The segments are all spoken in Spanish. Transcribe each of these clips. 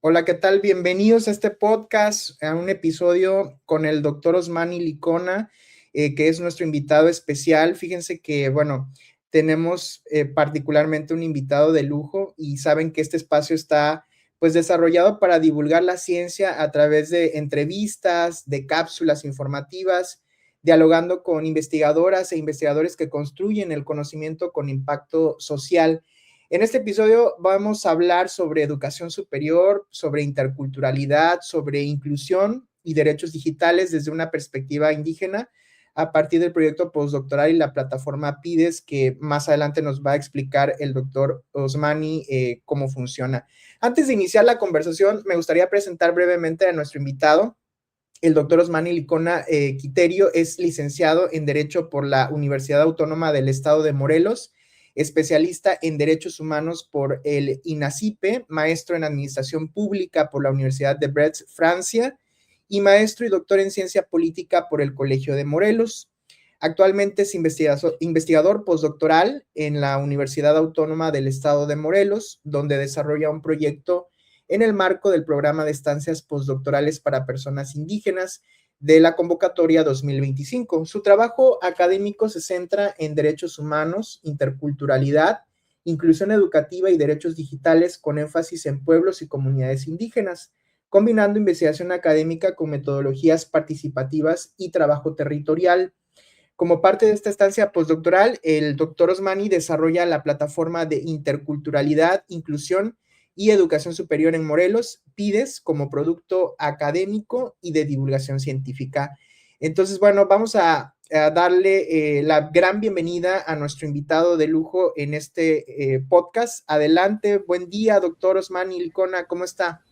Hola, ¿qué tal? Bienvenidos a este podcast, a un episodio con el doctor Osmani Licona, que es nuestro invitado especial. Fíjense que, bueno, tenemos particularmente un invitado de lujo y saben que este espacio está pues desarrollado para divulgar la ciencia a través de entrevistas, de cápsulas informativas, dialogando con investigadoras e investigadores que construyen el conocimiento con impacto social. En este episodio vamos a hablar sobre educación superior, sobre interculturalidad, sobre inclusión y derechos digitales desde una perspectiva indígena a partir del proyecto postdoctoral y la plataforma PIDES, que más adelante nos va a explicar el doctor Osmani cómo funciona. Antes de iniciar la conversación, me gustaría presentar brevemente a nuestro invitado. El doctor Osmani Licona Quiterio es licenciado en Derecho por la Universidad Autónoma del Estado de Morelos, especialista en Derechos Humanos por el INACIPE, maestro en Administración Pública por la Universidad de Brest, Francia, y maestro y doctor en Ciencia Política por el Colegio de Morelos. Actualmente es investigador postdoctoral en la Universidad Autónoma del Estado de Morelos, donde desarrolla un proyecto en el marco del programa de estancias postdoctorales para personas indígenas de la convocatoria 2025. Su trabajo académico se centra en derechos humanos, interculturalidad, inclusión educativa y derechos digitales con énfasis en pueblos y comunidades indígenas, combinando investigación académica con metodologías participativas y trabajo territorial. Como parte de esta estancia postdoctoral, el doctor Osmani desarrolla la plataforma de interculturalidad, inclusión y educación superior en Morelos, PIDES, como producto académico y de divulgación científica. Entonces, bueno, vamos a darle la gran bienvenida a nuestro invitado de lujo en este podcast. Adelante, buen día, doctor Osmani Licona, ¿cómo está?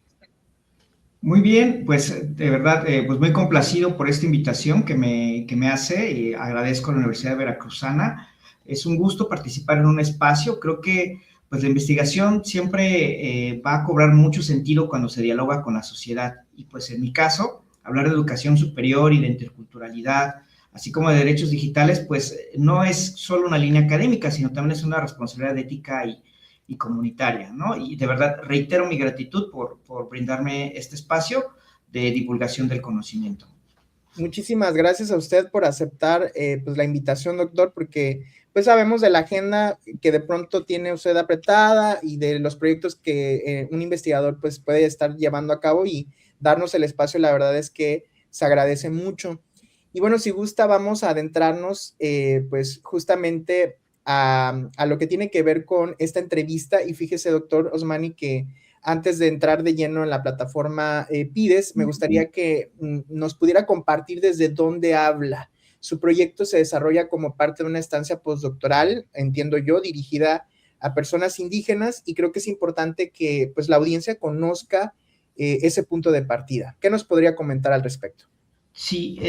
Muy bien, pues de verdad, pues muy complacido por esta invitación que me hace y agradezco a la Universidad Veracruzana. Es un gusto participar en un espacio. Creo que pues la investigación siempre va a cobrar mucho sentido cuando se dialoga con la sociedad. Y pues en mi caso, hablar de educación superior y de interculturalidad, así como de derechos digitales, pues no es solo una línea académica, sino también es una responsabilidad ética y comunitaria, ¿no? Y de verdad reitero mi gratitud por brindarme este espacio de divulgación del conocimiento. Muchísimas gracias a usted por aceptar pues la invitación, doctor, porque pues sabemos de la agenda que de pronto tiene usted apretada y de los proyectos que un investigador pues puede estar llevando a cabo, y darnos el espacio, la verdad es que se agradece mucho. Y bueno, si gusta, vamos a adentrarnos pues justamente a lo que tiene que ver con esta entrevista. Y fíjese, doctor Osmani, que antes de entrar de lleno en la plataforma PIDES, me gustaría que nos pudiera compartir desde dónde habla. Su proyecto se desarrolla como parte de una estancia postdoctoral, entiendo yo, dirigida a personas indígenas, y creo que es importante que pues la audiencia conozca ese punto de partida. ¿Qué nos podría comentar al respecto? Sí,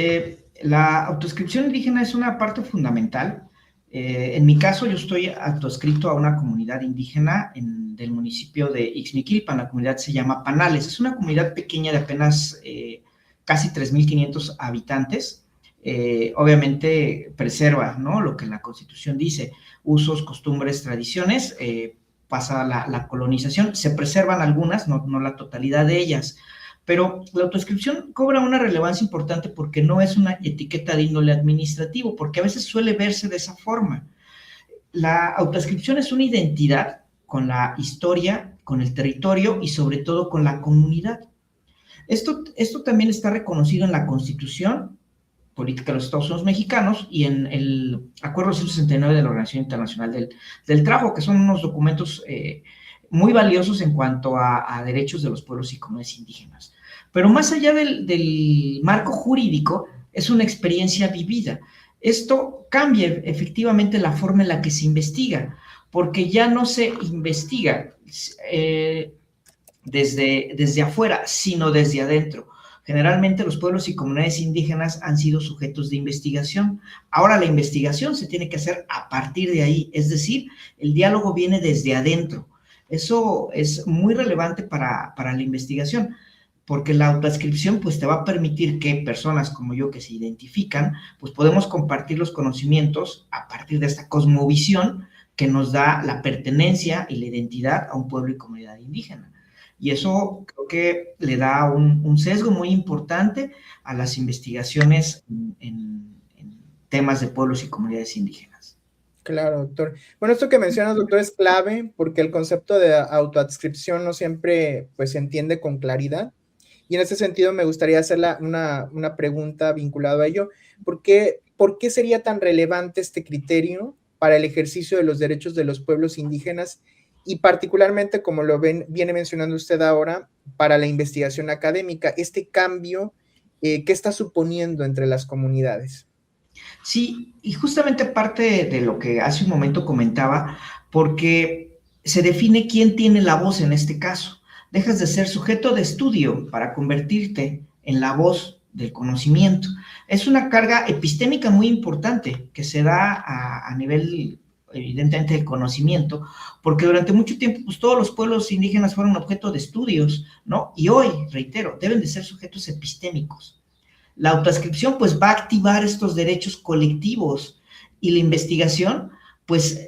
la autodescripción indígena es una parte fundamental. En mi caso, yo estoy autoadscrito a una comunidad indígena del municipio de Ixmiquilpan. La comunidad se llama Panales. Es una comunidad pequeña de apenas casi 3,500 habitantes. Obviamente preserva, ¿no?, lo que la Constitución dice: usos, costumbres, tradiciones. Pasa la colonización, se preservan algunas, no la totalidad de ellas. Pero la autodescripción cobra una relevancia importante porque no es una etiqueta de índole administrativo, porque a veces suele verse de esa forma. La autodescripción es una identidad con la historia, con el territorio y sobre todo con la comunidad. Esto también está reconocido en la Constitución Política de los Estados Unidos Mexicanos y en el Acuerdo 169 de la Organización Internacional del Trabajo, que son unos documentos muy valiosos en cuanto a derechos de los pueblos y comunidades indígenas. Pero más allá del marco jurídico, es una experiencia vivida. Esto cambia efectivamente la forma en la que se investiga, porque ya no se investiga desde afuera, sino desde adentro. Generalmente los pueblos y comunidades indígenas han sido sujetos de investigación. Ahora la investigación se tiene que hacer a partir de ahí, es decir, el diálogo viene desde adentro. Eso es muy relevante para la investigación, porque la autoadscripción pues te va a permitir que personas como yo que se identifican, pues podemos compartir los conocimientos a partir de esta cosmovisión que nos da la pertenencia y la identidad a un pueblo y comunidad indígena. Y eso creo que le da un sesgo muy importante a las investigaciones en temas de pueblos y comunidades indígenas. Claro, doctor. Bueno, esto que mencionas, doctor, es clave porque el concepto de autoadscripción no siempre pues, se entiende con claridad. Y en ese sentido me gustaría hacer una pregunta vinculada a ello. ¿Por qué sería tan relevante este criterio para el ejercicio de los derechos de los pueblos indígenas y particularmente, como viene mencionando usted ahora, para la investigación académica? Este cambio, ¿qué está suponiendo entre las comunidades? Sí, y justamente parte de lo que hace un momento comentaba, porque se define quién tiene la voz en este caso. Dejas de ser sujeto de estudio para convertirte en la voz del conocimiento. Es una carga epistémica muy importante que se da a nivel, evidentemente, del conocimiento, porque durante mucho tiempo, pues todos los pueblos indígenas fueron objeto de estudios, ¿no? Y hoy, reitero, deben de ser sujetos epistémicos. La autoadscripción pues va a activar estos derechos colectivos y la investigación pues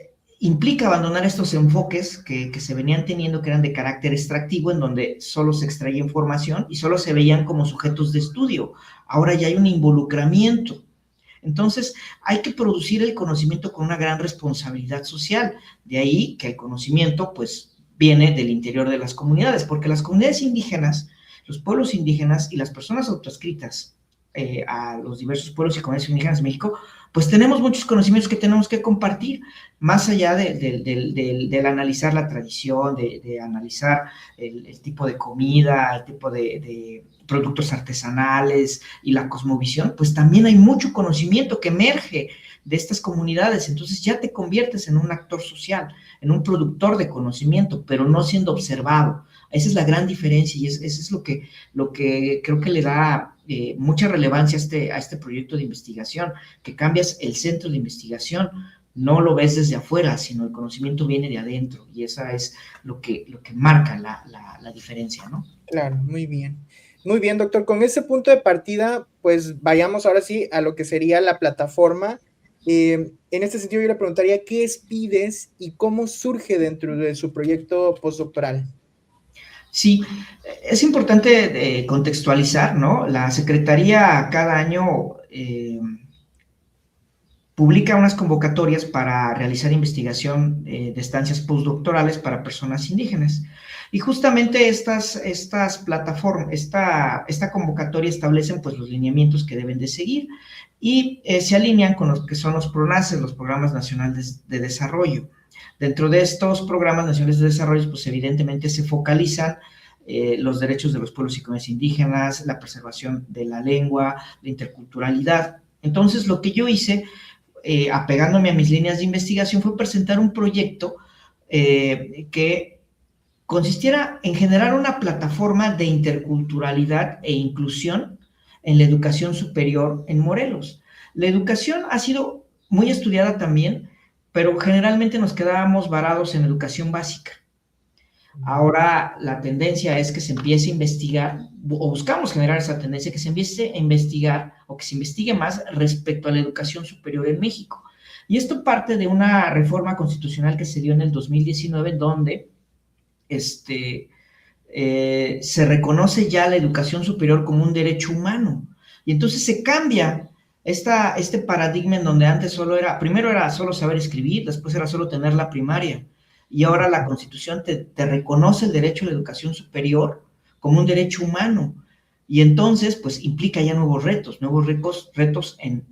implica abandonar estos enfoques que se venían teniendo que eran de carácter extractivo en donde solo se extraía información y solo se veían como sujetos de estudio. Ahora ya hay un involucramiento. Entonces hay que producir el conocimiento con una gran responsabilidad social. De ahí que el conocimiento pues viene del interior de las comunidades, porque las comunidades indígenas, los pueblos indígenas y las personas autoadscritas a los diversos pueblos y comunidades indígenas de México, pues tenemos muchos conocimientos que tenemos que compartir, más allá del analizar la tradición, de analizar el tipo de comida, el tipo de productos artesanales y la cosmovisión, pues también hay mucho conocimiento que emerge de estas comunidades, entonces ya te conviertes en un actor social, en un productor de conocimiento, pero no siendo observado. Esa es la gran diferencia y eso es lo que creo que le da mucha relevancia a este proyecto de investigación, que cambias el centro de investigación, no lo ves desde afuera, sino el conocimiento viene de adentro y esa es lo que marca la diferencia, ¿no? Claro, muy bien. Muy bien, doctor. Con ese punto de partida, pues vayamos ahora sí a lo que sería la plataforma. En este sentido, yo le preguntaría, ¿qué es PIDES y cómo surge dentro de su proyecto postdoctoral? Sí, es importante contextualizar, ¿no? La Secretaría cada año publica unas convocatorias para realizar investigación de estancias postdoctorales para personas indígenas. Y justamente estas plataformas, esta convocatoria establecen pues los lineamientos que deben de seguir y se alinean con los que son los PRONACES, los Programas Nacionales de Desarrollo. Dentro de estos programas nacionales de desarrollo, pues evidentemente se focalizan los derechos de los pueblos y comunidades indígenas, la preservación de la lengua, la interculturalidad. Entonces, lo que yo hice, apegándome a mis líneas de investigación, fue presentar un proyecto que consistiera en generar una plataforma de interculturalidad e inclusión en la educación superior en Morelos. La educación ha sido muy estudiada también, pero generalmente nos quedábamos varados en educación básica. Ahora la tendencia es que se empiece a investigar, o buscamos generar esa tendencia, que se empiece a investigar o que se investigue más respecto a la educación superior en México. Y esto parte de una reforma constitucional que se dio en el 2019, donde se reconoce ya la educación superior como un derecho humano. Y entonces se cambia este paradigma en donde antes primero era solo saber escribir, después era solo tener la primaria, y ahora la Constitución te reconoce el derecho a la educación superior como un derecho humano. Y entonces, pues implica ya nuevos retos en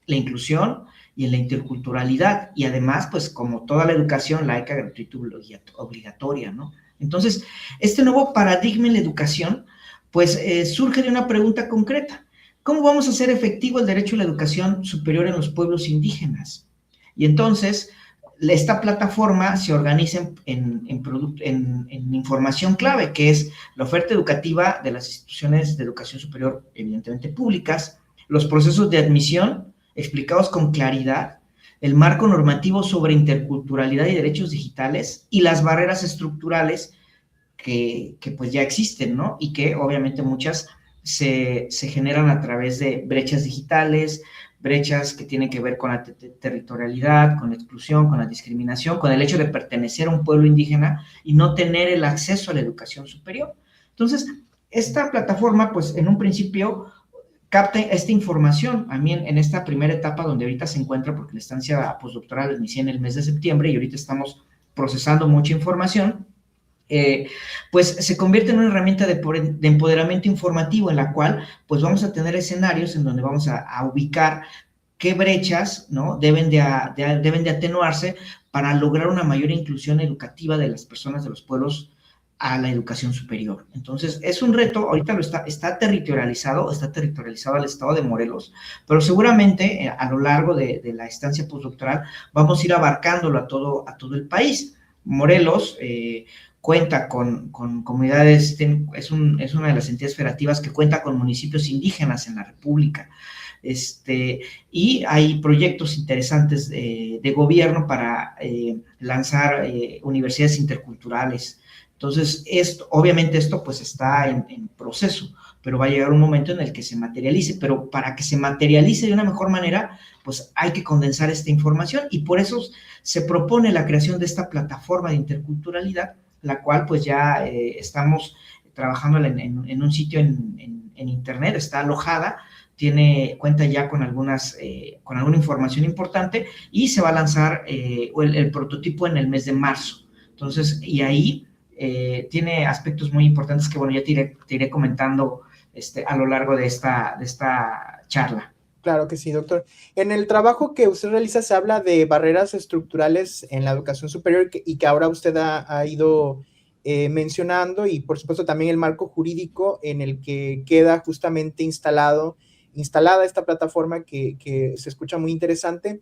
la inclusión y en la interculturalidad. Y además, pues como toda la educación laica, gratuita, obligatoria, ¿no? Entonces, este nuevo paradigma en la educación, pues surge de una pregunta concreta. ¿Cómo vamos a hacer efectivo el derecho a la educación superior en los pueblos indígenas? Y entonces, esta plataforma se organiza en información clave, que es la oferta educativa de las instituciones de educación superior, evidentemente públicas, los procesos de admisión explicados con claridad, el marco normativo sobre interculturalidad y derechos digitales y las barreras estructurales que pues ya existen, ¿no? Y que obviamente muchas se generan a través de brechas digitales, brechas que tienen que ver con la territorialidad, con la exclusión, con la discriminación, con el hecho de pertenecer a un pueblo indígena y no tener el acceso a la educación superior. Entonces, esta plataforma, pues en un principio capta esta información. A mí en esta primera etapa donde ahorita se encuentra, porque la estancia postdoctoral la inicié en el mes de septiembre y ahorita estamos procesando mucha información, pues se convierte en una herramienta de empoderamiento informativo en la cual pues vamos a tener escenarios en donde vamos a ubicar qué brechas, ¿no?, deben de atenuarse para lograr una mayor inclusión educativa de las personas de los pueblos a la educación superior. Entonces, es un reto, ahorita está territorializado al estado de Morelos, pero seguramente a lo largo de la estancia postdoctoral vamos a ir abarcándolo a todo el país. Morelos cuenta con comunidades, es una de las entidades federativas que cuenta con municipios indígenas en la República. Y hay proyectos interesantes de gobierno para lanzar universidades interculturales. Entonces, obviamente esto pues está en proceso, pero va a llegar un momento en el que se materialice, pero para que se materialice de una mejor manera, pues hay que condensar esta información y por eso se propone la creación de esta plataforma de interculturalidad, la cual pues ya estamos trabajando en un sitio en internet, está alojada, cuenta ya con alguna información importante y se va a lanzar el prototipo en el mes de marzo. Entonces, y ahí tiene aspectos muy importantes que, bueno, ya te iré comentando a lo largo de esta charla. Claro que sí, doctor. En el trabajo que usted realiza se habla de barreras estructurales en la educación superior y que ahora usted ha ido mencionando y por supuesto también el marco jurídico en el que queda justamente instalada esta plataforma que se escucha muy interesante.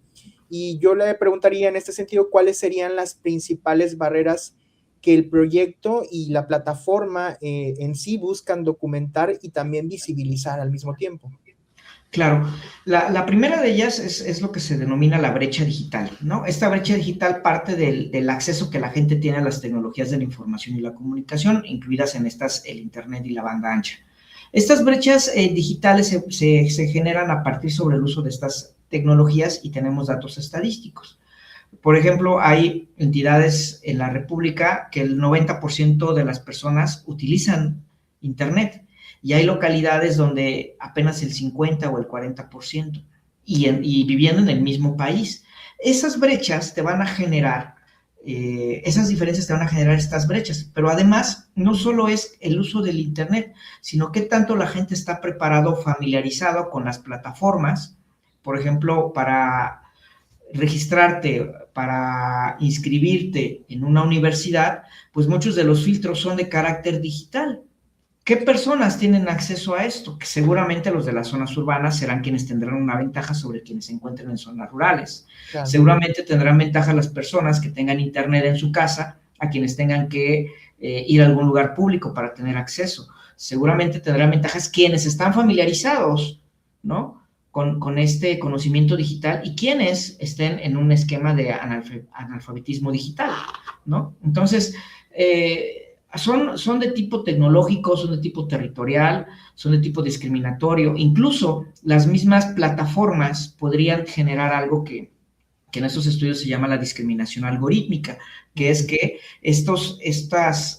Y yo le preguntaría en este sentido, ¿cuáles serían las principales barreras que el proyecto y la plataforma en sí buscan documentar y también visibilizar al mismo tiempo? Claro, la primera de ellas es lo que se denomina la brecha digital, ¿no? Esta brecha digital parte del acceso que la gente tiene a las tecnologías de la información y la comunicación, incluidas en estas el Internet y la banda ancha. Estas brechas digitales se generan a partir sobre el uso de estas tecnologías y tenemos datos estadísticos. Por ejemplo, hay entidades en la República que el 90% de las personas utilizan Internet y hay localidades donde apenas el 50 o el 40% y viviendo en el mismo país. Esas brechas te van a generar, esas diferencias te van a generar estas brechas, pero además no solo es el uso del Internet, sino que tanto la gente está preparado, familiarizado con las plataformas, por ejemplo, para registrarte, para inscribirte en una universidad, pues muchos de los filtros son de carácter digital. ¿Qué personas tienen acceso a esto? Que seguramente los de las zonas urbanas serán quienes tendrán una ventaja sobre quienes se encuentren en zonas rurales. Claro. Seguramente tendrán ventaja las personas que tengan internet en su casa, a quienes tengan que ir a algún lugar público para tener acceso. Seguramente tendrán ventajas quienes están familiarizados, ¿no?, con este conocimiento digital y quienes estén en un esquema de analfabetismo digital, ¿no? Entonces, son de tipo tecnológico, son de tipo territorial, son de tipo discriminatorio. Incluso las mismas plataformas podrían generar algo que en estos estudios se llama la discriminación algorítmica, que es que estas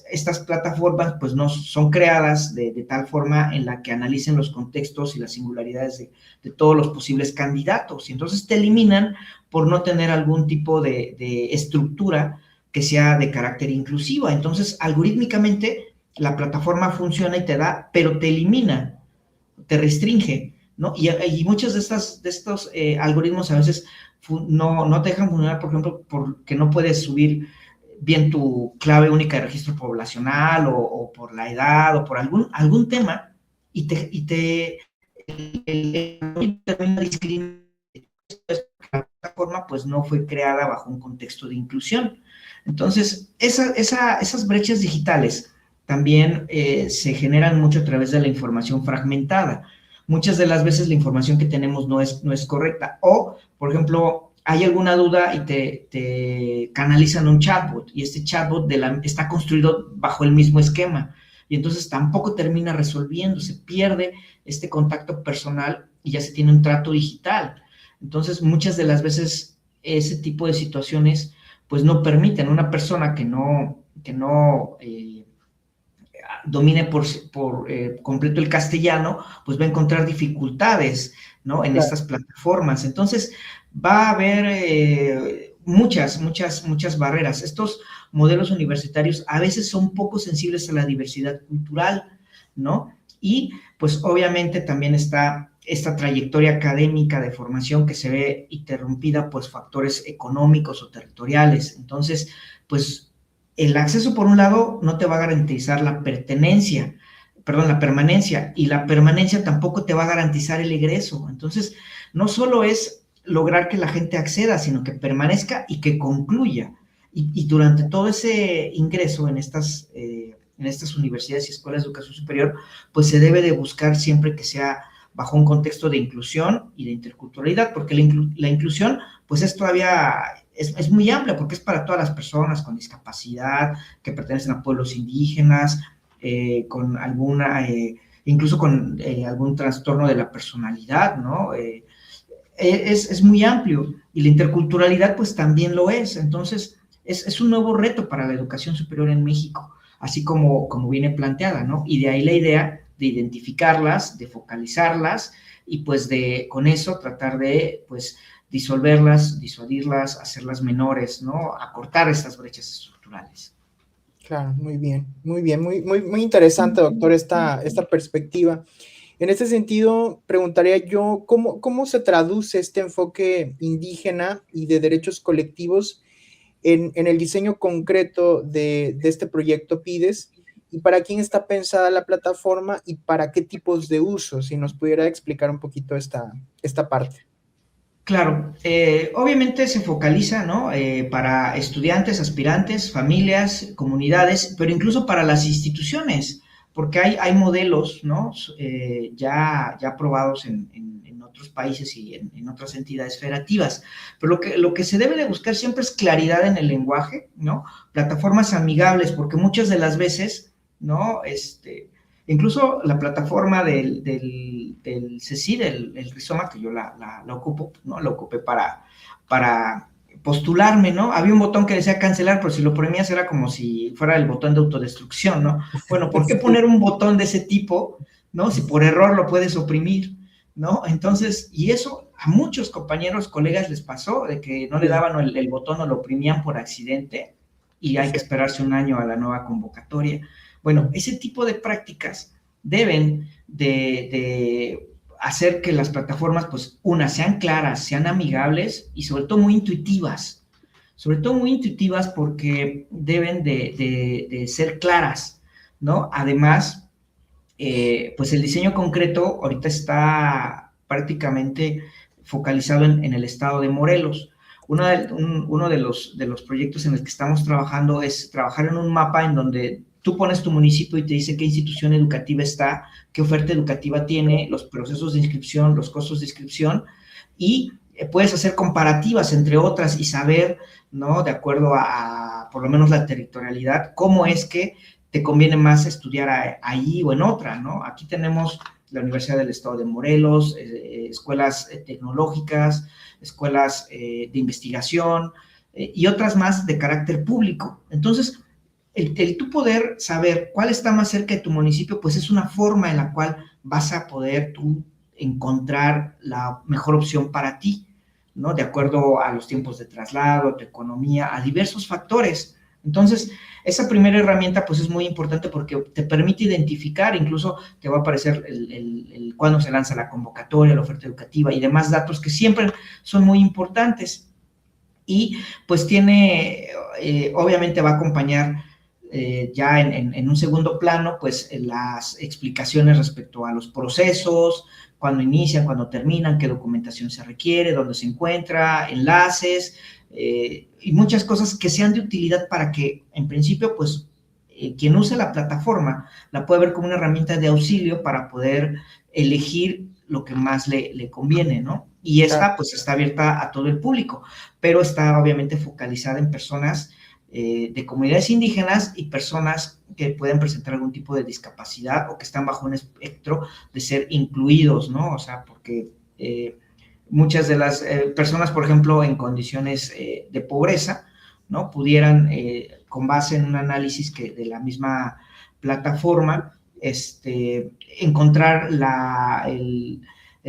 plataformas pues no son creadas de tal forma en la que analicen los contextos y las singularidades de todos los posibles candidatos, y entonces te eliminan por no tener algún tipo de estructura que sea de carácter inclusiva. Entonces, algorítmicamente, la plataforma funciona y te da, pero te elimina, te restringe, ¿no? Y muchos de estos algoritmos a veces no te dejan funcionar, por ejemplo, porque no puedes subir bien tu clave única de registro poblacional o por la edad o por algún tema y la plataforma pues no fue creada bajo un contexto de inclusión. Entonces, esas brechas digitales también se generan mucho a través de la información fragmentada. Muchas de las veces la información que tenemos no es correcta. O, por ejemplo, hay alguna duda y te canalizan un chatbot y este chatbot está construido bajo el mismo esquema y entonces tampoco termina resolviendo, se pierde este contacto personal y ya se tiene un trato digital. Entonces, muchas de las veces ese tipo de situaciones pues no permiten a una persona que no domine por completo el castellano, pues va a encontrar dificultades, ¿no? En estas plataformas. Entonces, va a haber muchas barreras. Estos modelos universitarios a veces son poco sensibles a la diversidad cultural, ¿no? Y, pues, obviamente también está esta trayectoria académica de formación que se ve interrumpida por factores económicos o territoriales. Entonces, pues, el acceso, por un lado, no te va a garantizar la permanencia, y la permanencia tampoco te va a garantizar el egreso. Entonces, no solo es lograr que la gente acceda, sino que permanezca y que concluya. Y durante todo ese ingreso en estas universidades y escuelas de educación superior, pues se debe de buscar siempre que sea bajo un contexto de inclusión y de interculturalidad, porque la inclusión, pues es todavía... Es muy amplia porque es para todas las personas con discapacidad, que pertenecen a pueblos indígenas, con alguna, incluso con algún trastorno de la personalidad, ¿no? Es muy amplio y la interculturalidad pues también lo es. Entonces es un nuevo reto para la educación superior en México, así como viene planteada, ¿no? Y de ahí la idea de identificarlas, de focalizarlas y pues con eso tratar de pues disolverlas, disuadirlas, hacerlas menores, ¿no? Acortar estas brechas estructurales. Claro, muy bien, muy interesante, doctor, esta perspectiva. En este sentido, preguntaría yo, ¿cómo se traduce este enfoque indígena y de derechos colectivos en el diseño concreto de este proyecto PIDES? ¿Y para quién está pensada la plataforma y para qué tipos de usos? Si nos pudiera explicar un poquito esta parte. Claro, obviamente se focaliza, ¿no? Para estudiantes, aspirantes, familias, comunidades, pero incluso para las instituciones, porque hay modelos, ¿no? Ya aprobados en otros países y en otras entidades federativas. Pero lo que se debe de buscar siempre es claridad en el lenguaje, ¿no? Plataformas amigables, porque muchas de las veces, ¿no? Incluso la plataforma del CECID, el Rizoma, que yo la ocupo, ¿no? La ocupé para postularme, ¿no? Había un botón que decía cancelar, pero si lo ponías era como si fuera el botón de autodestrucción, ¿no? Bueno, ¿por qué poner un botón de ese tipo, ¿no? Si por error lo puedes oprimir, ¿no? Entonces, y eso a muchos compañeros, colegas les pasó, de que no le daban el botón o lo oprimían por accidente y hay que esperarse un año a la nueva convocatoria. Bueno, ese tipo de prácticas deben de hacer que las plataformas, pues, sean claras, sean amigables y sobre todo muy intuitivas. Sobre todo muy intuitivas porque deben de ser claras, ¿no? Además, pues el diseño concreto ahorita está prácticamente focalizado en el estado de Morelos. Uno de los proyectos en el que estamos trabajando es trabajar en un mapa en donde tú pones tu municipio y te dice qué institución educativa está, qué oferta educativa tiene, los procesos de inscripción, los costos de inscripción, y puedes hacer comparativas entre otras y saber, ¿no? De acuerdo a por lo menos la territorialidad, cómo es que te conviene más estudiar ahí o en otra, ¿no? Aquí tenemos la Universidad del Estado de Morelos, escuelas tecnológicas, escuelas de investigación y otras más de carácter público. Entonces, el tú poder saber cuál está más cerca de tu municipio, pues es una forma en la cual vas a poder tú encontrar la mejor opción para ti, ¿no? De acuerdo a los tiempos de traslado, a tu economía, a diversos factores. Entonces, esa primera herramienta pues es muy importante porque te permite identificar, incluso te va a aparecer cuándo se lanza la convocatoria, la oferta educativa y demás datos que siempre son muy importantes. y pues tiene, obviamente va a acompañar ya en un segundo plano, pues las explicaciones respecto a los procesos, cuándo inician, cuándo terminan, qué documentación se requiere, dónde se encuentra, enlaces, y muchas cosas que sean de utilidad para que, en principio, pues quien use la plataforma la puede ver como una herramienta de auxilio para poder elegir lo que más le conviene, ¿no? Y esta, pues, está abierta a todo el público, pero está obviamente focalizada en personas de comunidades indígenas y personas que pueden presentar algún tipo de discapacidad o que están bajo un espectro de ser incluidos, ¿no? O sea, porque muchas de las personas, por ejemplo, en condiciones de pobreza, ¿no? Pudieran, con base en un análisis de la misma plataforma, encontrar el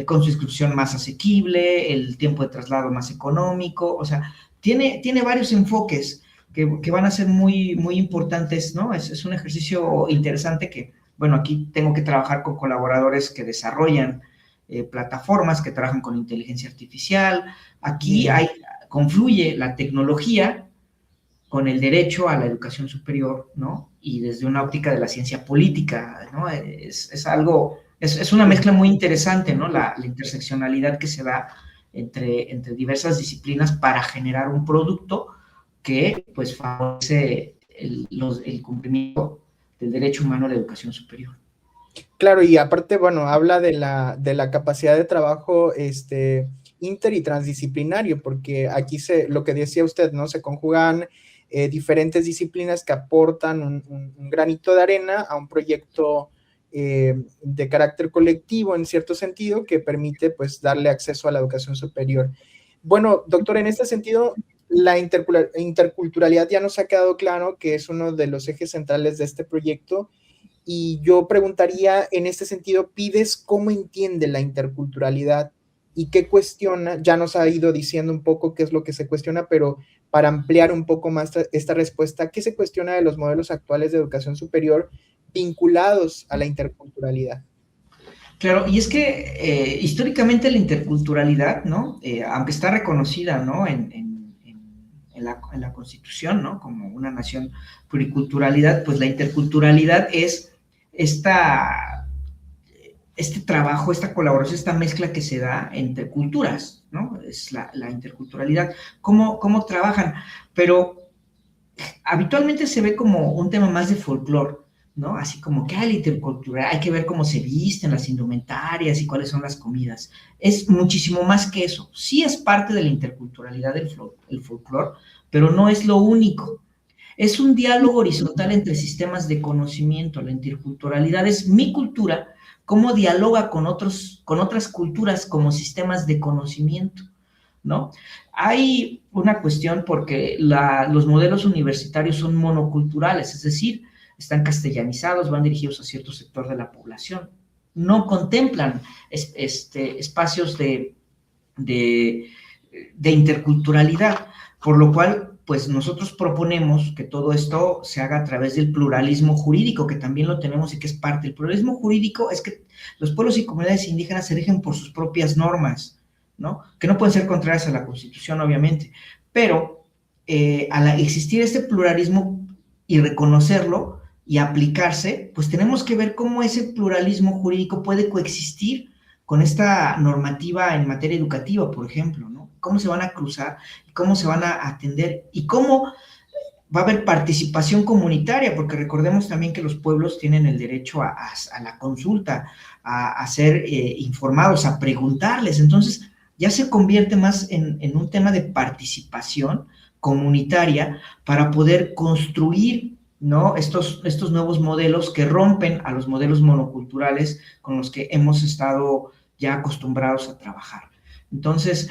con su inscripción más asequible, el tiempo de traslado más económico, o sea, tiene varios enfoques que van a ser muy, muy importantes, ¿no? Es un ejercicio interesante que, bueno, aquí tengo que trabajar con colaboradores que desarrollan plataformas, que trabajan con inteligencia artificial. Aquí confluye la tecnología con el derecho a la educación superior, ¿no? Y desde una óptica de la ciencia política, ¿no? Es algo, es una mezcla muy interesante, ¿no? La interseccionalidad que se da entre diversas disciplinas para generar un producto que, pues, favorece el cumplimiento del derecho humano a la educación superior. Claro, y aparte, bueno, habla de la capacidad de trabajo inter y transdisciplinario, porque aquí lo que decía usted, ¿no? Se conjugan diferentes disciplinas que aportan un granito de arena a un proyecto de carácter colectivo, en cierto sentido, que permite, pues, darle acceso a la educación superior. Bueno, doctor, en este sentido, la interculturalidad ya nos ha quedado claro que es uno de los ejes centrales de este proyecto. Y yo preguntaría, en este sentido, ¿Pides cómo entiende la interculturalidad y qué cuestiona? Ya nos ha ido diciendo un poco qué es lo que se cuestiona, pero para ampliar un poco más esta respuesta, ¿qué se cuestiona de los modelos actuales de educación superior vinculados a la interculturalidad? Claro, y es que históricamente la interculturalidad, ¿no? Aunque está reconocida, ¿no? En la Constitución, ¿no? Como una nación pluriculturalidad, pues la interculturalidad es este trabajo, esta colaboración, esta mezcla que se da entre culturas, ¿no? Es la interculturalidad. ¿Cómo trabajan? Pero habitualmente se ve como un tema más de folclore, ¿no? Así como que la intercultural, hay que ver cómo se visten las indumentarias y cuáles son las comidas. Es muchísimo más que eso. Sí es parte de la interculturalidad el folclore, pero no es lo único. Es un diálogo horizontal entre sistemas de conocimiento. La interculturalidad es mi cultura, cómo dialoga con otras culturas como sistemas de conocimiento, ¿no? Hay una cuestión porque los modelos universitarios son monoculturales, es decir, están castellanizados, van dirigidos a cierto sector de la población, no contemplan espacios de interculturalidad, por lo cual, pues nosotros proponemos que todo esto se haga a través del pluralismo jurídico, que también lo tenemos y que es parte. El pluralismo jurídico es que los pueblos y comunidades indígenas se rigen por sus propias normas, ¿no? Que no pueden ser contrarias a la Constitución, obviamente, pero al existir este pluralismo y reconocerlo y aplicarse, pues tenemos que ver cómo ese pluralismo jurídico puede coexistir con esta normativa en materia educativa, por ejemplo, ¿no? Cómo se van a cruzar, cómo se van a atender y cómo va a haber participación comunitaria, porque recordemos también que los pueblos tienen el derecho a la consulta, a ser informados, a preguntarles. Entonces, ya se convierte más en un tema de participación comunitaria para poder construir, ¿no? Estos nuevos modelos que rompen a los modelos monoculturales con los que hemos estado ya acostumbrados a trabajar. Entonces,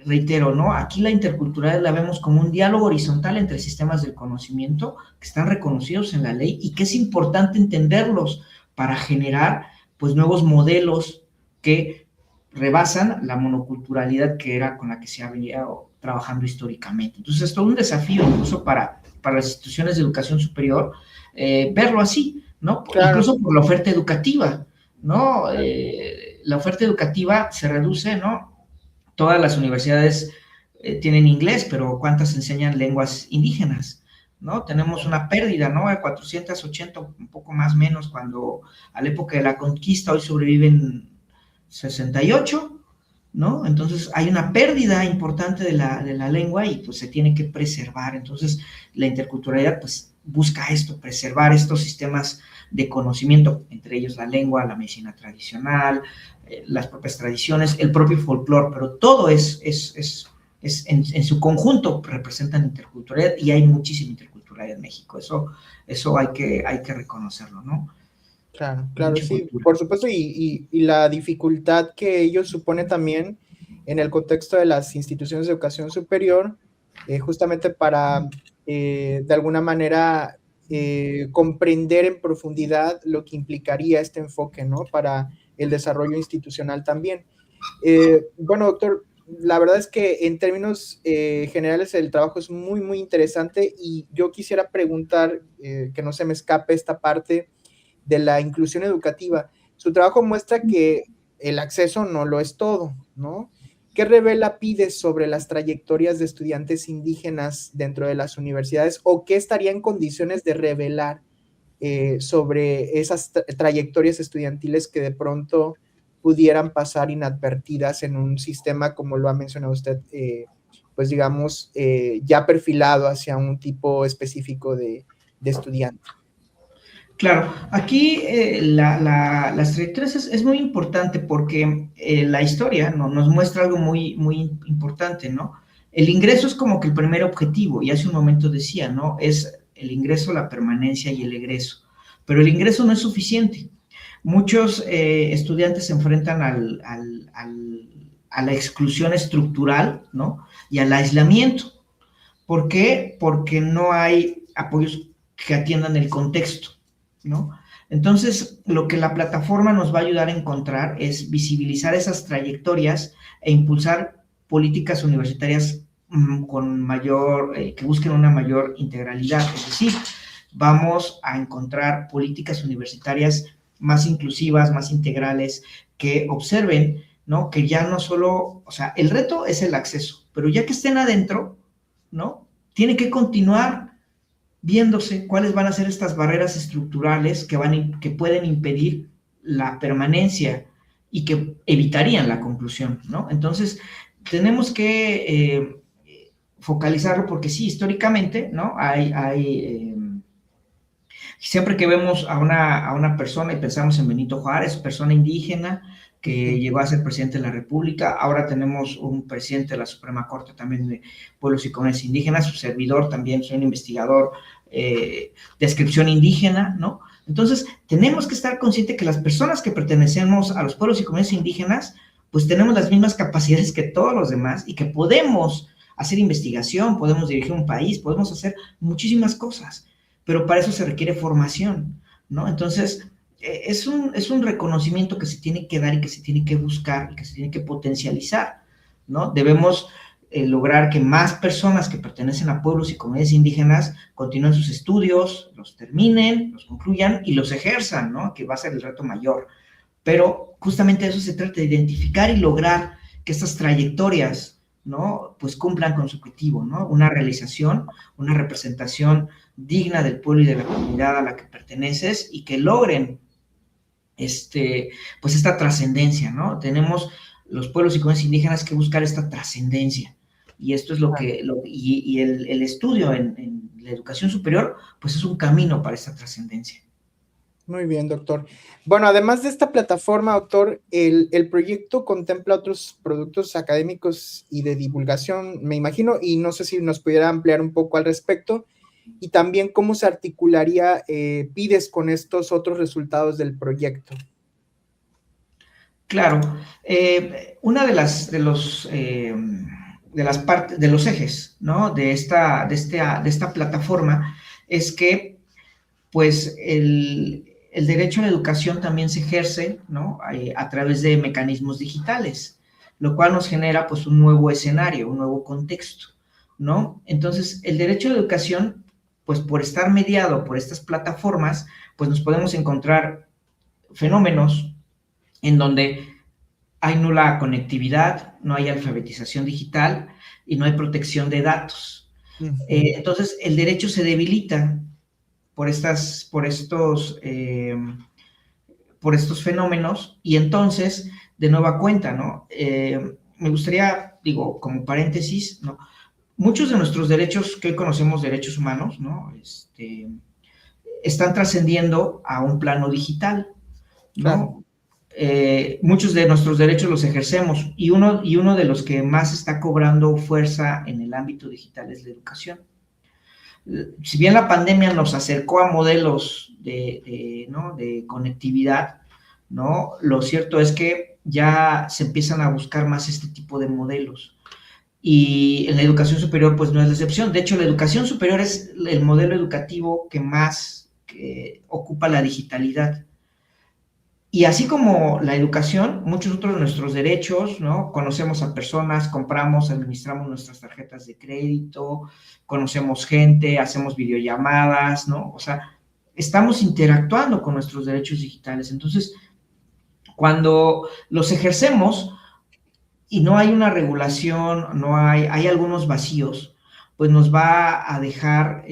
reitero, ¿no? Aquí la interculturalidad la vemos como un diálogo horizontal entre sistemas del conocimiento que están reconocidos en la ley y que es importante entenderlos para generar, pues, nuevos modelos que rebasan la monoculturalidad que era con la que se ha venido trabajando históricamente. Entonces, es todo un desafío incluso para las instituciones de educación superior verlo así, ¿no? Claro. Incluso por la oferta educativa, ¿no? La oferta educativa se reduce, ¿no? Todas las universidades tienen inglés, pero ¿cuántas enseñan lenguas indígenas? ¿No? Tenemos una pérdida, ¿no? De 480, un poco más menos, cuando a la época de la conquista, hoy sobreviven 68, ¿no? Entonces hay una pérdida importante de la lengua y pues se tiene que preservar. Entonces la interculturalidad pues busca esto, preservar estos sistemas de conocimiento, entre ellos la lengua, la medicina tradicional, las propias tradiciones, el propio folclore, pero todo en su conjunto representan interculturalidad y hay muchísima interculturalidad en México. Eso hay que reconocerlo, ¿no? Claro, claro, Mucha sí, cultura. por supuesto, y la dificultad que ello supone también en el contexto de las instituciones de educación superior, justamente para, de alguna manera, comprender en profundidad lo que implicaría este enfoque, ¿no? Para el desarrollo institucional también. Bueno, doctor, la verdad es que en términos generales el trabajo es muy, muy interesante y yo quisiera preguntar, que no se me escape esta parte de la inclusión educativa. Su trabajo muestra que el acceso no lo es todo, ¿no? ¿Qué revela PIDES sobre las trayectorias de estudiantes indígenas dentro de las universidades o qué estaría en condiciones de revelar sobre esas trayectorias estudiantiles que de pronto pudieran pasar inadvertidas en un sistema, como lo ha mencionado usted, pues digamos, ya perfilado hacia un tipo específico de estudiante? Claro, aquí las trayectorias es muy importante porque la historia nos muestra algo muy, muy importante, ¿no? El ingreso es como que el primer objetivo, y hace un momento decía, ¿no? Es el ingreso, la permanencia y el egreso. Pero el ingreso no es suficiente. Muchos estudiantes se enfrentan a la exclusión estructural, ¿no? Y al aislamiento. ¿Por qué? Porque no hay apoyos que atiendan el contexto, ¿no? Entonces, lo que la plataforma nos va a ayudar a encontrar es visibilizar esas trayectorias e impulsar políticas universitarias con mayor, que busquen una mayor integralidad. Es decir, vamos a encontrar políticas universitarias más inclusivas, más integrales, que observen, ¿no? Que ya no solo, o sea, el reto es el acceso, pero ya que estén adentro, ¿no? Tiene que continuar viéndose cuáles van a ser estas barreras estructurales que pueden impedir la permanencia y que evitarían la conclusión, ¿no? Entonces, tenemos que focalizarlo porque sí, históricamente, ¿no? Siempre que vemos a una persona y pensamos en Benito Juárez, persona indígena que llegó a ser presidente de la República, ahora tenemos un presidente de la Suprema Corte también de pueblos y comunidades indígenas, su servidor también, soy un investigador de descripción indígena, ¿no? Entonces, tenemos que estar conscientes que las personas que pertenecemos a los pueblos y comunidades indígenas, pues tenemos las mismas capacidades que todos los demás y que podemos hacer investigación, podemos dirigir un país, podemos hacer muchísimas cosas, pero para eso se requiere formación, ¿no? Entonces, es un reconocimiento que se tiene que dar y que se tiene que buscar y que se tiene que potencializar, ¿no? Debemos lograr que más personas que pertenecen a pueblos y comunidades indígenas continúen sus estudios, los terminen, los concluyan y los ejerzan, ¿no? Que va a ser el reto mayor. Pero justamente de eso se trata, de identificar y lograr que estas trayectorias, ¿no? Pues cumplan con su objetivo, ¿no? Una realización, una representación digna del pueblo y de la comunidad a la que perteneces y que logren pues esta trascendencia, ¿no? Tenemos los pueblos y comunidades indígenas que buscar esta trascendencia. Y esto es y el estudio en la educación superior, pues es un camino para esta trascendencia. Muy bien, doctor. Bueno, además de esta plataforma, doctor, el proyecto contempla otros productos académicos y de divulgación, me imagino, y no sé si nos pudiera ampliar un poco al respecto, y también cómo se articularía PIDES con estos otros resultados del proyecto. Claro, una de las partes, de los ejes, ¿no? De esta plataforma es que, pues, el derecho a la educación también se ejerce, ¿no? A través de mecanismos digitales, lo cual nos genera, pues, un nuevo escenario, un nuevo contexto, ¿no? Entonces, el derecho a la educación, pues, por estar mediado por estas plataformas, pues, nos podemos encontrar fenómenos en donde hay nula conectividad, no hay alfabetización digital y no hay protección de datos. Entonces, el derecho se debilita por, por estos fenómenos y entonces, de nueva cuenta, ¿no? Me gustaría, digo, como paréntesis, ¿no? Muchos de nuestros derechos que hoy conocemos derechos humanos, ¿no? Están trascendiendo a un plano digital, Claro, ¿no? Muchos de nuestros derechos los ejercemos y uno de los que más está cobrando fuerza en el ámbito digital es la educación. Si bien la pandemia nos acercó a modelos ¿no? de conectividad, ¿no? Lo cierto es que ya se empiezan a buscar más este tipo de modelos. Y en la educación superior, pues no es la excepción. De hecho, la educación superior es el modelo educativo que más ocupa la digitalidad. Y así como la educación, muchos otros de nuestros derechos, ¿no? Conocemos a personas, compramos, administramos nuestras tarjetas de crédito, conocemos gente, hacemos videollamadas, ¿no? O sea, estamos interactuando con nuestros derechos digitales. Entonces, cuando los ejercemos y no hay una regulación, hay algunos vacíos, pues nos va a dejar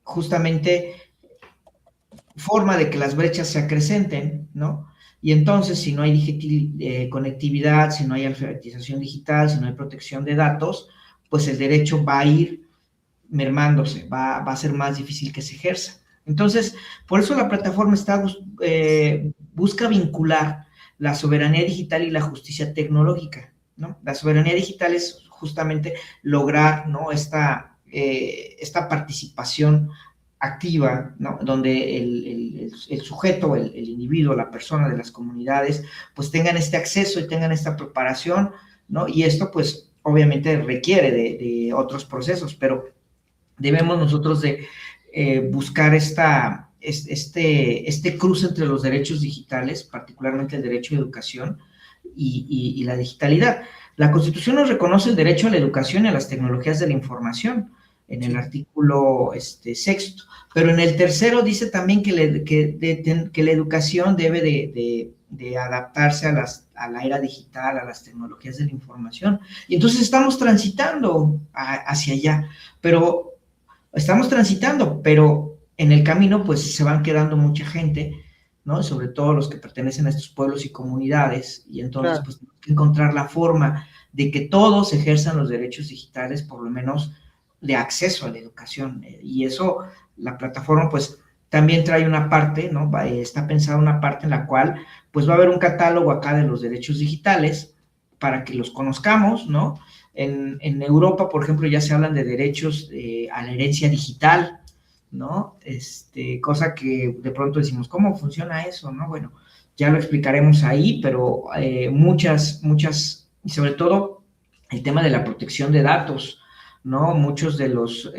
justamente forma de que las brechas se acrecenten, ¿no? Y entonces, si no hay conectividad, si no hay alfabetización digital, si no hay protección de datos, pues el derecho va a ir mermándose, va a ser más difícil que se ejerza. Entonces, por eso la plataforma busca vincular la soberanía digital y la justicia tecnológica, ¿no? La soberanía digital es justamente lograr, ¿no? Esta participación activa, ¿no? Donde el sujeto, el individuo, la persona de las comunidades, pues tengan este acceso y tengan esta preparación, ¿no? Y esto, pues, obviamente requiere de otros procesos, pero debemos nosotros de buscar este cruce entre los derechos digitales, particularmente el derecho a educación y la digitalidad. La Constitución nos reconoce el derecho a la educación y a las tecnologías de la información en el sí, artículo sexto, pero en el tercero dice también que la educación debe de adaptarse a la era digital, a las tecnologías de la información. Y entonces estamos transitando hacia allá, pero estamos transitando, pero en el camino pues se van quedando mucha gente, ¿no? Sobre todo los que pertenecen a estos pueblos y comunidades, y entonces claro. pues tenemos que encontrar la forma de que todos ejerzan los derechos digitales, por lo menos de acceso a la educación, y eso la plataforma pues también trae una parte, ¿no? Está pensada una parte en la cual pues va a haber un catálogo acá de los derechos digitales para que los conozcamos, ¿no? En Europa, por ejemplo, ya se hablan de derechos a la herencia digital, ¿no? Cosa que de pronto decimos, ¿cómo funciona eso? ¿No? Bueno, ya lo explicaremos ahí, pero muchas, y sobre todo el tema de la protección de datos, ¿no? Muchos de los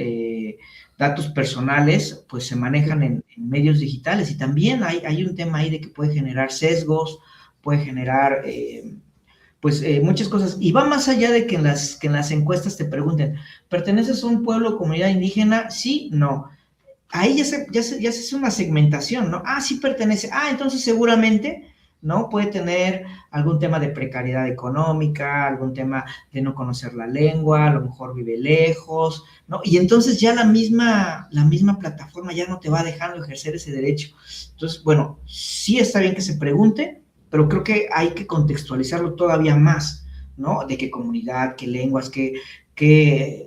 datos personales, pues se manejan en medios digitales y también hay un tema ahí de que puede generar sesgos, puede generar pues muchas cosas. Y va más allá de que en las encuestas te pregunten, ¿perteneces a un pueblo o comunidad indígena? Sí, no. Ahí ya se hace una segmentación, ¿no? Ah, sí pertenece. Ah, entonces seguramente, ¿no? Puede tener algún tema de precariedad económica, algún tema de no conocer la lengua, a lo mejor vive lejos, ¿no? Y entonces ya la misma plataforma ya no te va dejando ejercer ese derecho. Entonces, bueno, sí está bien que se pregunte, pero creo que hay que contextualizarlo todavía más, ¿no? De qué comunidad, qué lenguas, qué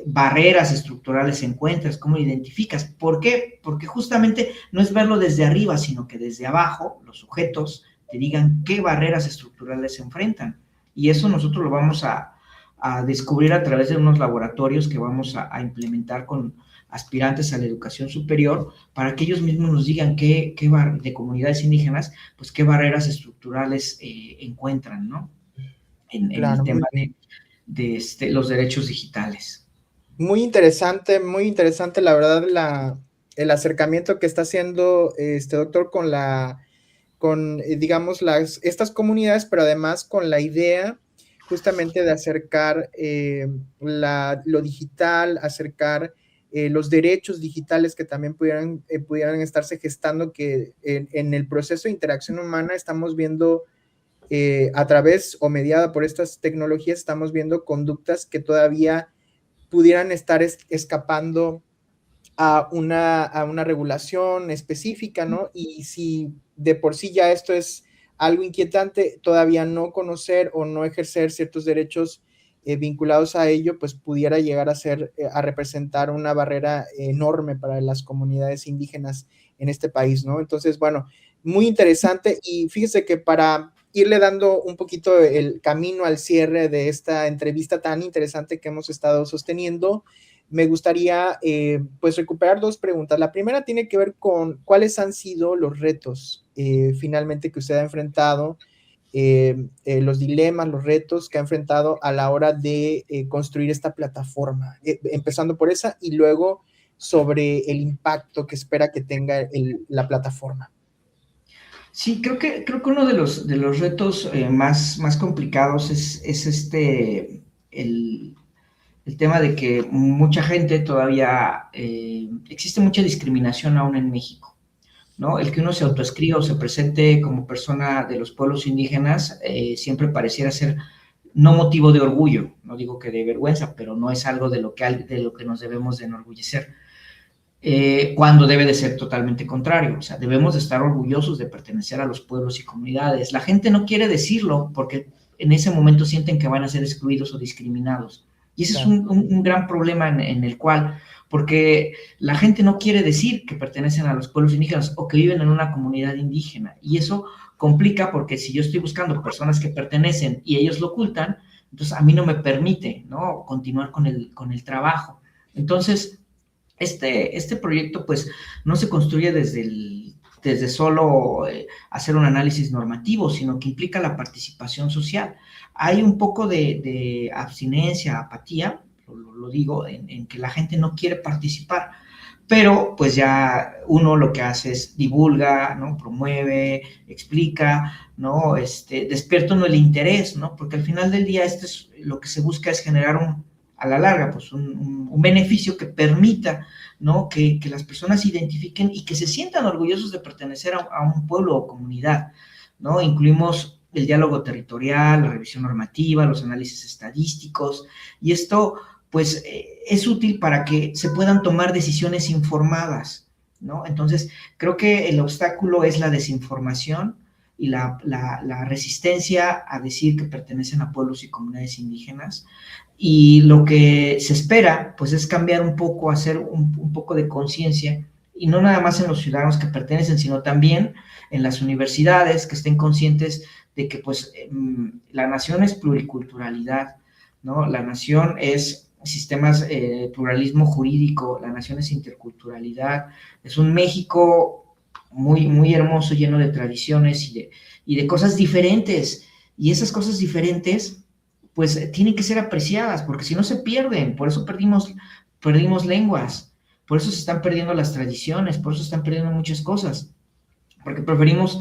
barreras estructurales encuentras, cómo identificas. ¿Por qué? Porque justamente no es verlo desde arriba, sino que desde abajo los sujetos te digan qué barreras estructurales se enfrentan. Y eso nosotros lo vamos a descubrir a través de unos laboratorios que vamos a implementar con aspirantes a la educación superior para que ellos mismos nos digan de comunidades indígenas, pues qué barreras estructurales encuentran, ¿no? En el Claro, muy tema bien. de los derechos digitales. Muy interesante, la verdad, el acercamiento que está haciendo este doctor con digamos, estas comunidades, pero además con la idea justamente de acercar lo digital, acercar los derechos digitales que también pudieran estarse gestando, que en el proceso de interacción humana estamos viendo a través o mediada por estas tecnologías, estamos viendo conductas que todavía pudieran estar escapando a una regulación específica, ¿no? Y si de por sí ya esto es algo inquietante, todavía no conocer o no ejercer ciertos derechos vinculados a ello, pues pudiera llegar a ser, a representar una barrera enorme para las comunidades indígenas en este país, ¿no? Entonces, bueno, muy interesante, y fíjese que para irle dando un poquito el camino al cierre de esta entrevista tan interesante que hemos estado sosteniendo, me gustaría pues recuperar dos preguntas. La primera tiene que ver con cuáles han sido los retos finalmente que usted ha enfrentado, los dilemas, los retos que ha enfrentado a la hora de construir esta plataforma, empezando por esa y luego sobre el impacto que espera que tenga la plataforma. Sí, creo que uno de los retos más complicados es el tema de que mucha gente todavía, existe mucha discriminación aún en México, ¿no? El que uno se autoescriba o se presente como persona de los pueblos indígenas siempre pareciera ser no motivo de orgullo, no digo que de vergüenza, pero no es algo de lo que nos debemos de enorgullecer. Cuando debe de ser totalmente contrario, o sea, debemos de estar orgullosos de pertenecer a los pueblos y comunidades. La gente no quiere decirlo porque en ese momento sienten que van a ser excluidos o discriminados. Y ese es un gran problema en el cual, porque la gente no quiere decir que pertenecen a los pueblos indígenas o que viven en una comunidad indígena. Y eso complica porque si yo estoy buscando personas que pertenecen y ellos lo ocultan, entonces a mí no me permite, ¿no?, continuar con el trabajo. Entonces, este proyecto pues no se construye desde solo hacer un análisis normativo, sino que implica la participación social. Hay un poco de abstinencia, apatía, lo digo, en que la gente no quiere participar, pero pues ya uno lo que hace es divulga, ¿no?, promueve, explica, ¿no?, despierta uno el interés, ¿no?, porque al final del día lo que se busca es generar a la larga, pues un beneficio que permita, ¿no?, que las personas se identifiquen y que se sientan orgullosos de pertenecer a un pueblo o comunidad, ¿no? Incluimos el diálogo territorial, la revisión normativa, los análisis estadísticos, y esto, pues, es útil para que se puedan tomar decisiones informadas, ¿no? Entonces, creo que el obstáculo es la desinformación y la resistencia a decir que pertenecen a pueblos y comunidades indígenas. Y lo que se espera, pues, es cambiar un poco, hacer un poco de conciencia, y no nada más en los ciudadanos que pertenecen, sino también en las universidades, que estén conscientes de que, pues, la nación es pluriculturalidad, ¿no? La nación es sistemas, pluralismo jurídico, la nación es interculturalidad, es un México muy, muy hermoso, lleno de tradiciones y de cosas diferentes, y esas cosas diferentes pues tienen que ser apreciadas, porque si no se pierden. Por eso perdimos lenguas, por eso se están perdiendo las tradiciones, por eso se están perdiendo muchas cosas, porque preferimos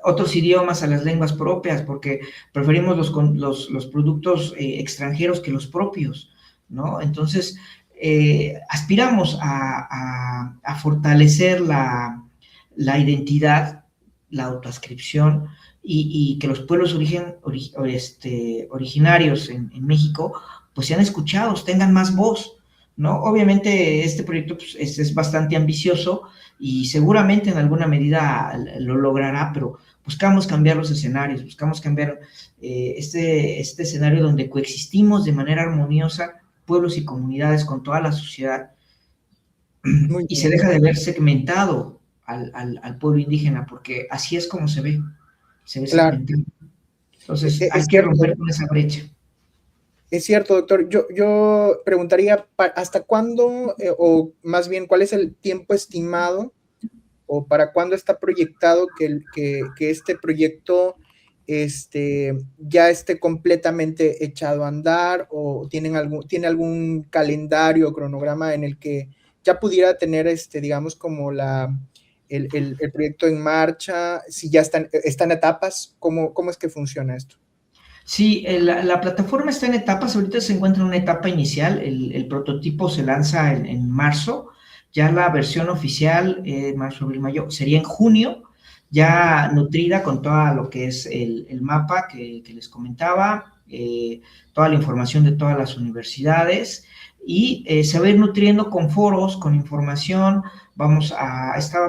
otros idiomas a las lenguas propias, porque preferimos los productos extranjeros que los propios, ¿no? Entonces, aspiramos a fortalecer la identidad, la autoascripción, y que los pueblos originarios en México pues sean escuchados, tengan más voz, ¿no? Obviamente este proyecto pues, es bastante ambicioso y seguramente en alguna medida lo logrará, pero buscamos cambiar los escenarios, buscamos cambiar este escenario donde coexistimos de manera armoniosa pueblos y comunidades con toda la sociedad, y se deja de ver segmentado al pueblo indígena, porque así es como se ve segmentado. Entonces hay que romper con esa brecha. Es cierto, doctor. Yo preguntaría, ¿hasta cuándo, o más bien, cuál es el tiempo estimado, o para cuándo está proyectado que este proyecto ya esté completamente echado a andar, o tiene algún calendario o cronograma en el que ya pudiera tener, digamos, como el proyecto en marcha, si ya está en etapas? ¿Cómo es que funciona esto? Sí, la plataforma está en etapas, ahorita se encuentra en una etapa inicial, el prototipo se lanza en marzo, ya la versión oficial, marzo, abril, mayo, sería en junio. ya nutrida con todo lo que es el mapa que les comentaba, toda la información de todas las universidades, y se va a ir nutriendo con foros, con información.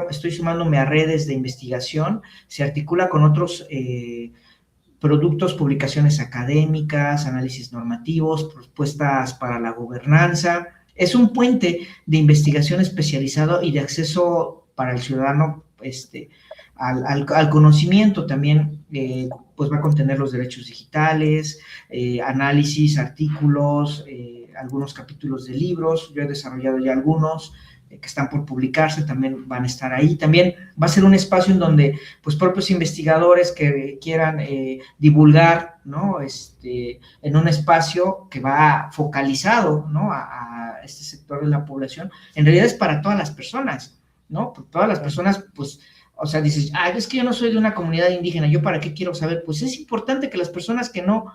Estoy sumándome a redes de investigación, se articula con otros productos, publicaciones académicas, análisis normativos, propuestas para la gobernanza. Es un puente de investigación especializado y de acceso para el ciudadano al conocimiento. También pues va a contener los derechos digitales, análisis, artículos, algunos capítulos de libros. Yo he desarrollado ya algunos que están por publicarse, también van a estar ahí. También va a ser un espacio en donde pues propios investigadores que quieran divulgar, ¿no? En un espacio que va focalizado, ¿no? A este sector de la población, en realidad es para todas las personas, ¿no? Por todas las personas, pues, o sea, dices, es que yo no soy de una comunidad indígena, ¿yo para qué quiero saber? Pues es importante que las personas que no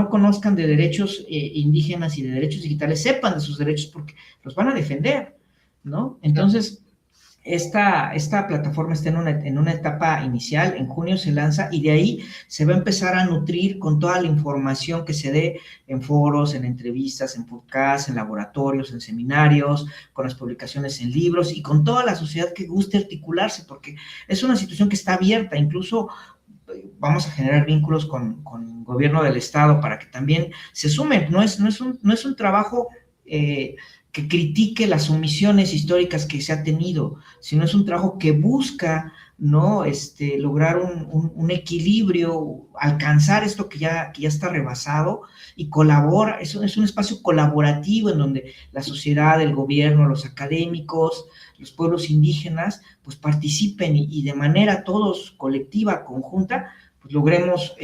conozcan de derechos indígenas y de derechos digitales sepan de sus derechos porque los van a defender, ¿no? Entonces, esta plataforma está en una etapa inicial, en junio se lanza y de ahí se va a empezar a nutrir con toda la información que se dé en foros, en entrevistas, en podcasts, en laboratorios, en seminarios, con las publicaciones en libros y con toda la sociedad que guste articularse, porque es una situación que está abierta. Incluso vamos a generar vínculos con el gobierno del estado para que también se sumen. No es un trabajo que critique las omisiones históricas que se ha tenido, sino es un trabajo que busca, ¿no? Lograr un equilibrio, alcanzar esto que ya está rebasado y colabora. Es un espacio colaborativo en donde la sociedad, el gobierno, los académicos, los pueblos indígenas, pues participen y de manera todos colectiva, conjunta, pues logremos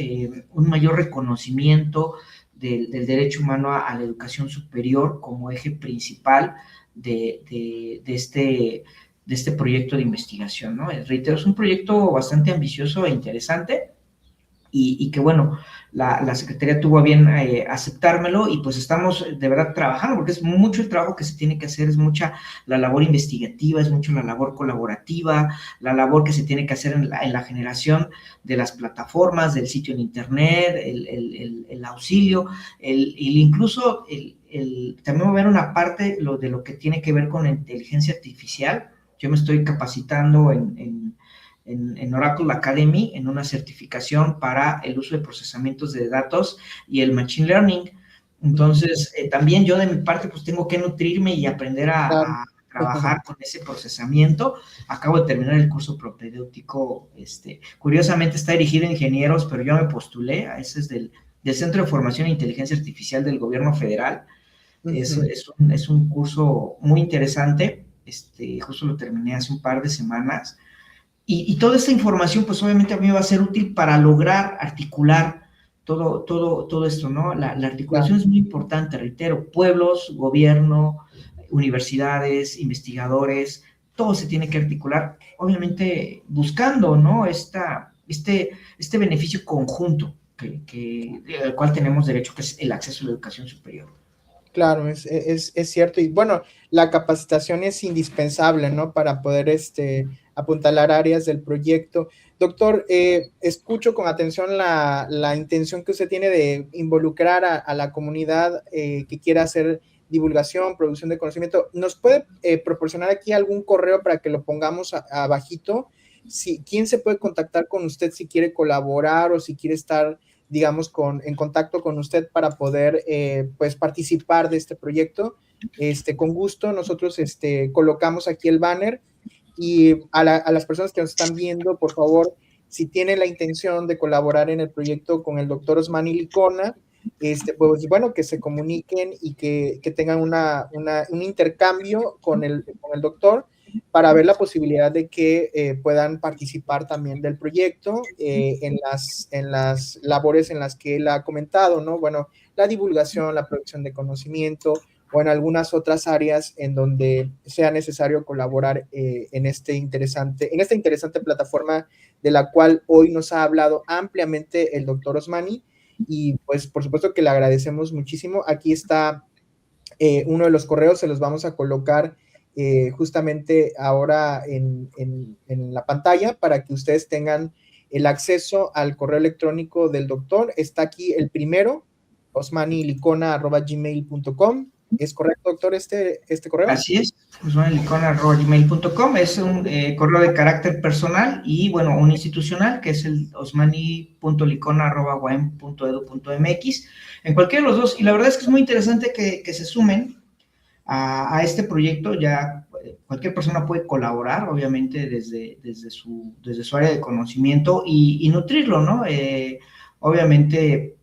un mayor reconocimiento del derecho humano a la educación superior como eje principal de este proyecto de investigación, ¿no? Reitero, es un proyecto bastante ambicioso e interesante y que, bueno, la Secretaría tuvo a bien aceptármelo y pues estamos de verdad trabajando, porque es mucho el trabajo que se tiene que hacer, es mucha la labor investigativa, es mucho la labor colaborativa, la labor que se tiene que hacer en la generación de las plataformas, del sitio en internet, el auxilio, incluso también va a haber una parte de lo que tiene que ver con la inteligencia artificial. Yo me estoy capacitando en Oracle Academy, en una certificación para el uso de procesamientos de datos y el Machine Learning. Entonces, también yo de mi parte, pues tengo que nutrirme y aprender a trabajar con ese procesamiento. Acabo de terminar el curso propedéutico, curiosamente está dirigido a ingenieros, pero yo me postulé, ese es del Centro de Formación e Inteligencia Artificial del Gobierno Federal. Es un curso muy interesante, justo lo terminé hace un par de semanas. Y toda esta información, pues obviamente a mí me va a ser útil para lograr articular todo esto, ¿no? La articulación es muy importante, reitero, pueblos, gobierno, universidades, investigadores, todo se tiene que articular, obviamente buscando, ¿no? Este beneficio conjunto al cual tenemos derecho, que es el acceso a la educación superior. Claro, es cierto. Y bueno, la capacitación es indispensable, ¿no? Para poder apuntalar áreas del proyecto. Doctor, escucho con atención la intención que usted tiene de involucrar a la comunidad que quiera hacer divulgación, producción de conocimiento. ¿Nos puede proporcionar aquí algún correo para que lo pongamos abajito? ¿Quién se puede contactar con usted si quiere colaborar o si quiere estar, digamos, en contacto con usted para poder, pues, participar de este proyecto? Con gusto, nosotros colocamos aquí el banner y a las personas que nos están viendo, por favor, si tienen la intención de colaborar en el proyecto con el doctor Osmani Licona, pues bueno, que se comuniquen y que tengan un intercambio con el doctor para ver la posibilidad de que puedan participar también del proyecto en las labores en las que él ha comentado, ¿no? Bueno, la divulgación, la producción de conocimiento o en algunas otras áreas en donde sea necesario colaborar en esta interesante plataforma de la cual hoy nos ha hablado ampliamente el doctor Osmani. Y pues por supuesto que le agradecemos muchísimo. Aquí está uno de los correos, se los vamos a colocar justamente ahora en la pantalla para que ustedes tengan el acceso al correo electrónico del doctor. Está aquí el primero, osmanilicona@gmail.com. ¿Es correcto, doctor, este correo? Así es, osmanilicona@gmail.com es un correo de carácter personal y, bueno, un institucional, que es el osmani.licona@uam.edu.mx, en cualquiera de los dos. Y la verdad es que es muy interesante que se sumen a este proyecto. Ya cualquier persona puede colaborar, obviamente, desde su área de conocimiento y nutrirlo, ¿no? Obviamente,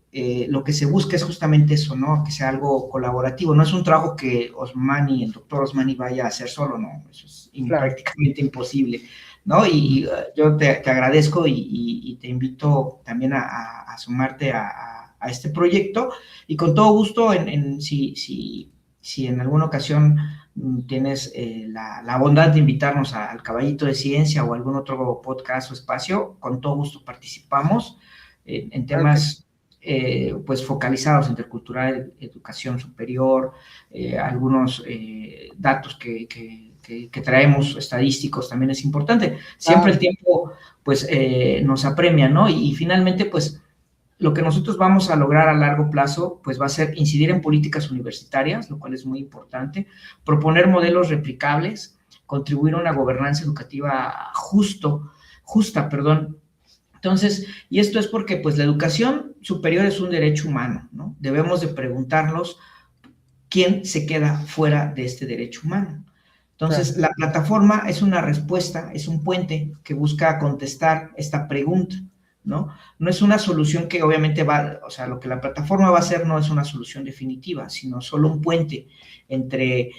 lo que se busca es justamente eso, ¿no? Que sea algo colaborativo. No es un trabajo que el doctor Osmani vaya a hacer solo, ¿no? Eso es Claro. prácticamente imposible, ¿no? Y yo te agradezco y te invito también a sumarte a este proyecto, y con todo gusto, si en alguna ocasión tienes la bondad de invitarnos al Caballito de Ciencia o algún otro podcast o espacio, con todo gusto participamos en Claro que sí. temas pues focalizados, intercultural, educación superior, algunos datos que traemos estadísticos también es importante. Siempre el tiempo pues nos apremia, ¿no? Y finalmente pues lo que nosotros vamos a lograr a largo plazo, pues va a ser incidir en políticas universitarias, lo cual es muy importante, proponer modelos replicables, contribuir a una gobernanza educativa justa. Entonces, y esto es porque pues la educación superior es un derecho humano, ¿no? Debemos de preguntarnos quién se queda fuera de este derecho humano. Entonces, Claro. la plataforma es una respuesta, es un puente que busca contestar esta pregunta, ¿no? No es una solución que obviamente o sea, lo que la plataforma va a hacer no es una solución definitiva, sino solo un puente entre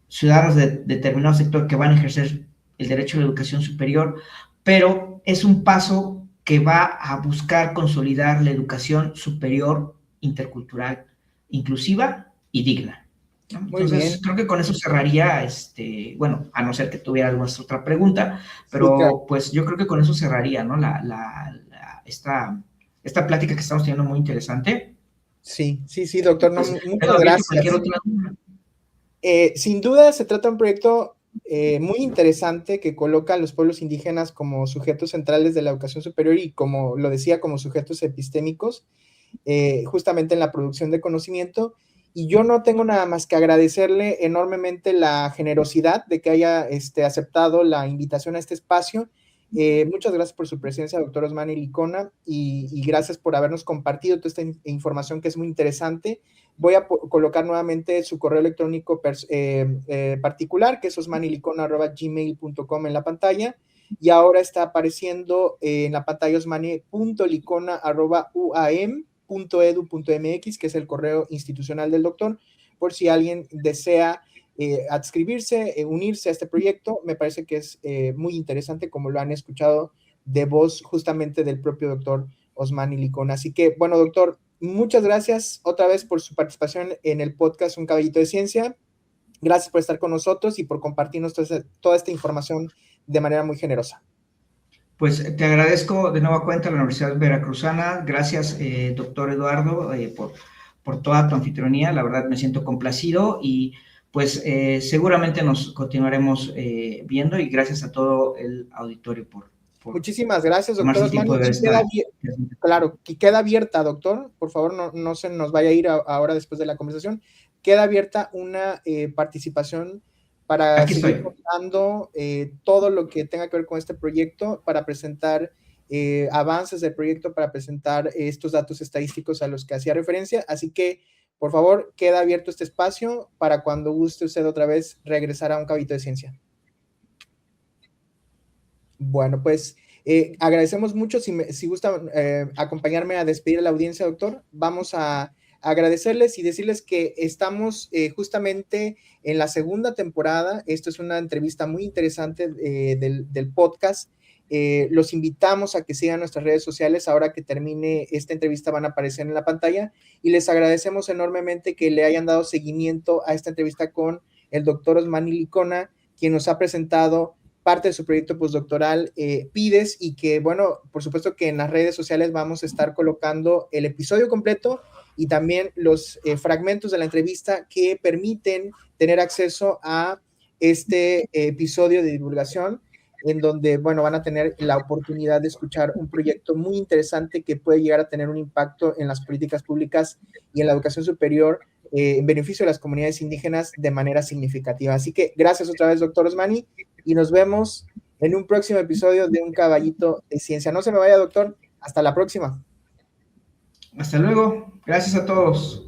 ciudadanos de determinado sector que van a ejercer el derecho a la educación superior, pero es un paso que va a buscar consolidar la educación superior, intercultural, inclusiva y digna, ¿no? Muy Entonces, bien. creo que con eso cerraría, bueno, a no ser que tuviera alguna otra pregunta, Sí, claro. pero pues yo creo que con eso cerraría, ¿no? Esta plática que estamos teniendo muy interesante. Sí, doctor. No, Pues muchas quedo abierto a cualquier gracias. otra duda. Sin duda se trata de un proyecto muy interesante que coloca a los pueblos indígenas como sujetos centrales de la educación superior y, como lo decía, como sujetos epistémicos, justamente en la producción de conocimiento. Y yo no tengo nada más que agradecerle enormemente la generosidad de que haya aceptado la invitación a este espacio. Muchas gracias por su presencia, doctor Osmani Licona, y gracias por habernos compartido toda esta información que es muy interesante. Voy a colocar nuevamente su correo electrónico particular, que es osmanilicona@gmail.com en la pantalla, y ahora está apareciendo en la pantalla osmani.licona@uam.edu.mx, que es el correo institucional del doctor, por si alguien desea adscribirse, unirse a este proyecto. Me parece que es muy interesante, como lo han escuchado de voz justamente del propio doctor Osmani Licona. Así que, bueno, doctor, muchas gracias otra vez por su participación en el podcast Un Caballito de Ciencia. Gracias por estar con nosotros y por compartirnos toda esta información de manera muy generosa. Pues te agradezco de nueva cuenta a la Universidad Veracruzana. Gracias, doctor Eduardo, por toda tu anfitrionía. La verdad me siento complacido y pues seguramente nos continuaremos viendo, y gracias a todo el auditorio por Muchísimas gracias, doctor tomarse el tiempo Osmani. de ver Y esta. claro, que queda abierta, doctor. Por favor, no se nos vaya a ir ahora después de la conversación. Queda abierta una participación para Aquí seguir estoy. contando todo lo que tenga que ver con este proyecto, para presentar avances del proyecto, para presentar estos datos estadísticos a los que hacía referencia. Así que, por favor, queda abierto este espacio para cuando guste usted otra vez regresar a Un Caballito de Ciencia. Bueno, pues agradecemos mucho. Si gusta acompañarme a despedir a la audiencia, doctor, vamos a agradecerles y decirles que estamos justamente en la segunda temporada. Esto es una entrevista muy interesante del podcast. Los invitamos a que sigan nuestras redes sociales. Ahora que termine esta entrevista van a aparecer en la pantalla, y les agradecemos enormemente que le hayan dado seguimiento a esta entrevista con el doctor Osmani Licona, quien nos ha presentado parte de su proyecto postdoctoral, PIDES, y que, bueno, por supuesto que en las redes sociales vamos a estar colocando el episodio completo y también los fragmentos de la entrevista que permiten tener acceso a este episodio de divulgación, en donde, bueno, van a tener la oportunidad de escuchar un proyecto muy interesante que puede llegar a tener un impacto en las políticas públicas y en la educación superior en beneficio de las comunidades indígenas de manera significativa. Así que gracias otra vez, doctor Osmani, y nos vemos en un próximo episodio de Un Caballito de Ciencia. No se me vaya, doctor. Hasta la próxima. Hasta luego. Gracias a todos.